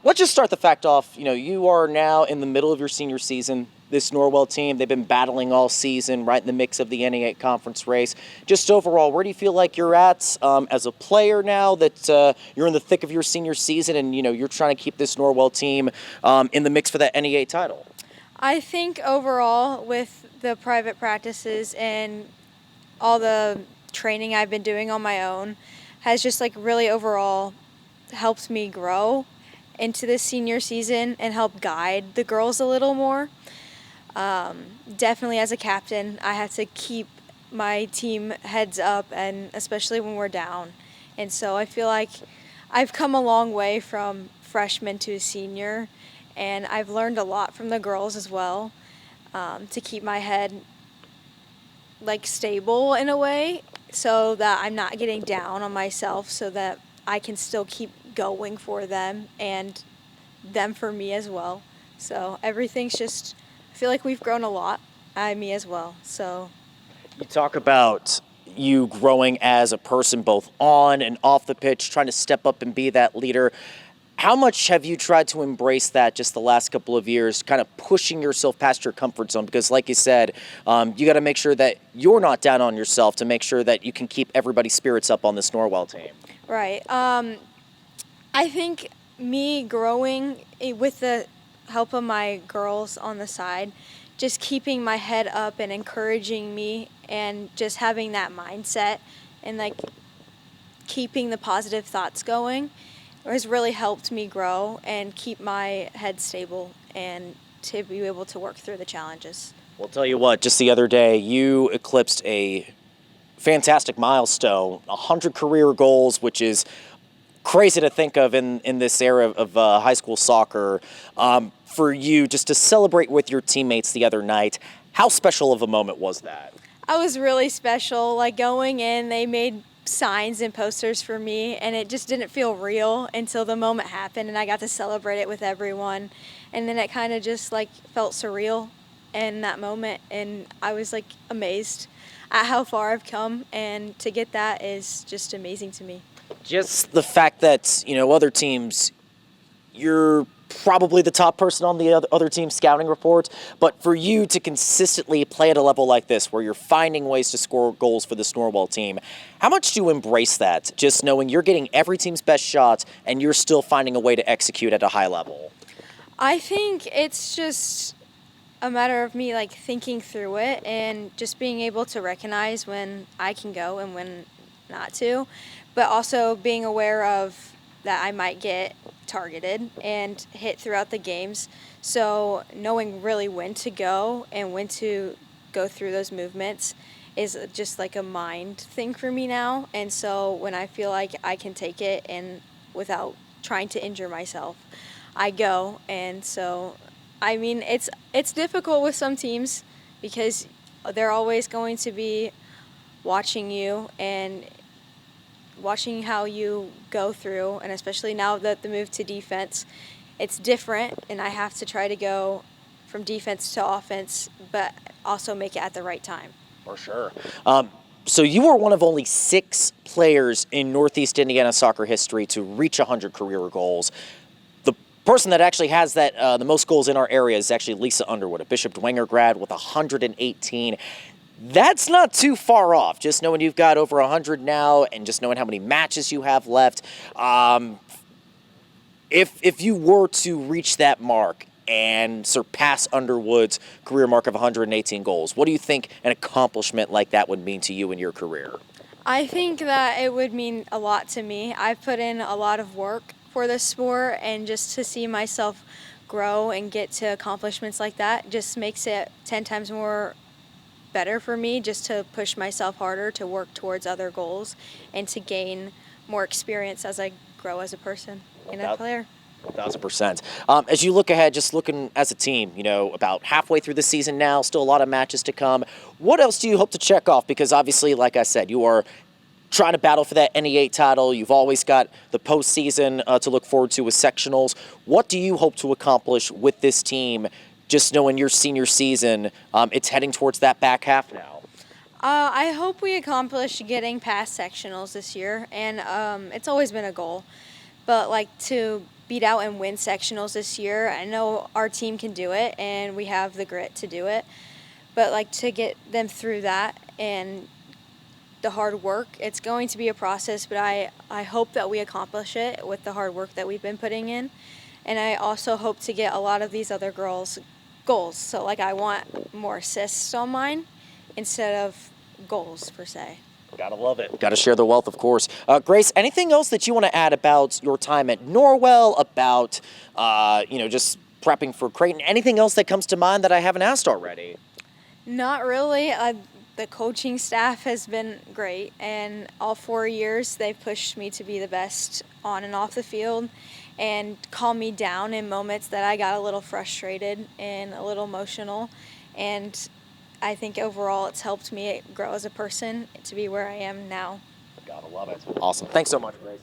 Let's just start the fact off. You are now in the middle of your senior season. This Norwell team, they've been battling all season, right in the mix of the NE8 conference race. Just overall, where do you feel like you're at as a player now that you're in the thick of your senior season and, you're trying to keep this Norwell team in the mix for that NE8 title? I think overall, with the private practices and all the training I've been doing on my own, has just really overall helped me grow into this senior season and help guide the girls a little more. Definitely as a captain, I have to keep my team heads up, and especially when we're down. And so I feel like I've come a long way from freshman to senior, and I've learned a lot from the girls as well, to keep my head stable in a way, so that I'm not getting down on myself, so that I can still keep going for them and them for me as well. So everything's just, I feel like we've grown a lot, me as well. So You talk about you growing as a person both on and off the pitch, trying to step up and be that leader. How much have you tried to embrace that just the last couple of years, kind of pushing yourself past your comfort zone? Because like you said, you got to make sure that you're not down on yourself to make sure that you can keep everybody's spirits up on this Norwell team. Right. I think me growing with the help of my girls on the side, just keeping my head up and encouraging me and just having that mindset and keeping the positive thoughts going has really helped me grow and keep my head stable and to be able to work through the challenges. Well, tell you what, just the other day, you eclipsed a fantastic milestone, 100 career goals, which is crazy to think of in this era of high school soccer. For you, just to celebrate with your teammates the other night, how special of a moment was that? I was really special. Going in, they made signs and posters for me, and it just didn't feel real until the moment happened and I got to celebrate it with everyone. And then it kind of just felt surreal in that moment, and I was amazed at how far I've come, and to get that is just amazing to me. Just the fact that, other teams, you're probably the top person on the other team's scouting report, but for you to consistently play at a level like this where you're finding ways to score goals for the Norwell team, how much do you embrace that, just knowing you're getting every team's best shots and you're still finding a way to execute at a high level? I think it's just a matter of me thinking through it and just being able to recognize when I can go and when not to, but also being aware of that I might get targeted and hit throughout the games. So knowing really when to go and when to go through those movements is just a mind thing for me now. And so when I feel like I can take it and without trying to injure myself, I go. And so, it's difficult with some teams because they're always going to be watching you and watching how you go through, and especially now that the move to defense, it's different, and I have to try to go from defense to offense, but also make it at the right time. For sure. So you are one of only 6 players in Northeast Indiana soccer history to reach 100 career goals. The person that actually has that the most goals in our area is actually Lisa Underwood, a Bishop Dwenger grad with 118. That's not too far off, just knowing you've got over 100 now and just knowing how many matches you have left. If you were to reach that mark and surpass Underwood's career mark of 118 goals, what do you think an accomplishment like that would mean to you in your career? I think that it would mean a lot to me. I've put in a lot of work for this sport, and just to see myself grow and get to accomplishments like that just makes it 10 times more better for me, just to push myself harder to work towards other goals and to gain more experience as I grow as a person and a player. 1,000%. As you look ahead, just looking as a team, about halfway through the season now, still a lot of matches to come. What else do you hope to check off? Because obviously, like I said, you are trying to battle for that NE8 title. You've always got the postseason to look forward to with sectionals. What do you hope to accomplish with this team, just knowing your senior season, it's heading towards that back half now? I hope we accomplish getting past sectionals this year, and it's always been a goal. But to beat out and win sectionals this year. I know our team can do it, and we have the grit to do it. But like to get them through that and the hard work, it's going to be a process, but I hope that we accomplish it with the hard work that we've been putting in. And I also hope to get a lot of these other girls goals. So like I want more assists on mine instead of goals per se. Gotta love it. Gotta share the wealth, of course. Grace, anything else that you want to add about your time at Norwell, about, just prepping for Creighton? Anything else that comes to mind that I haven't asked already? Not really. The coaching staff has been great, and all 4 years they've pushed me to be the best on and off the field and calm me down in moments that I got a little frustrated and a little emotional. And I think overall it's helped me grow as a person to be where I am now. Gotta love it. Awesome. Thanks so much, Grace.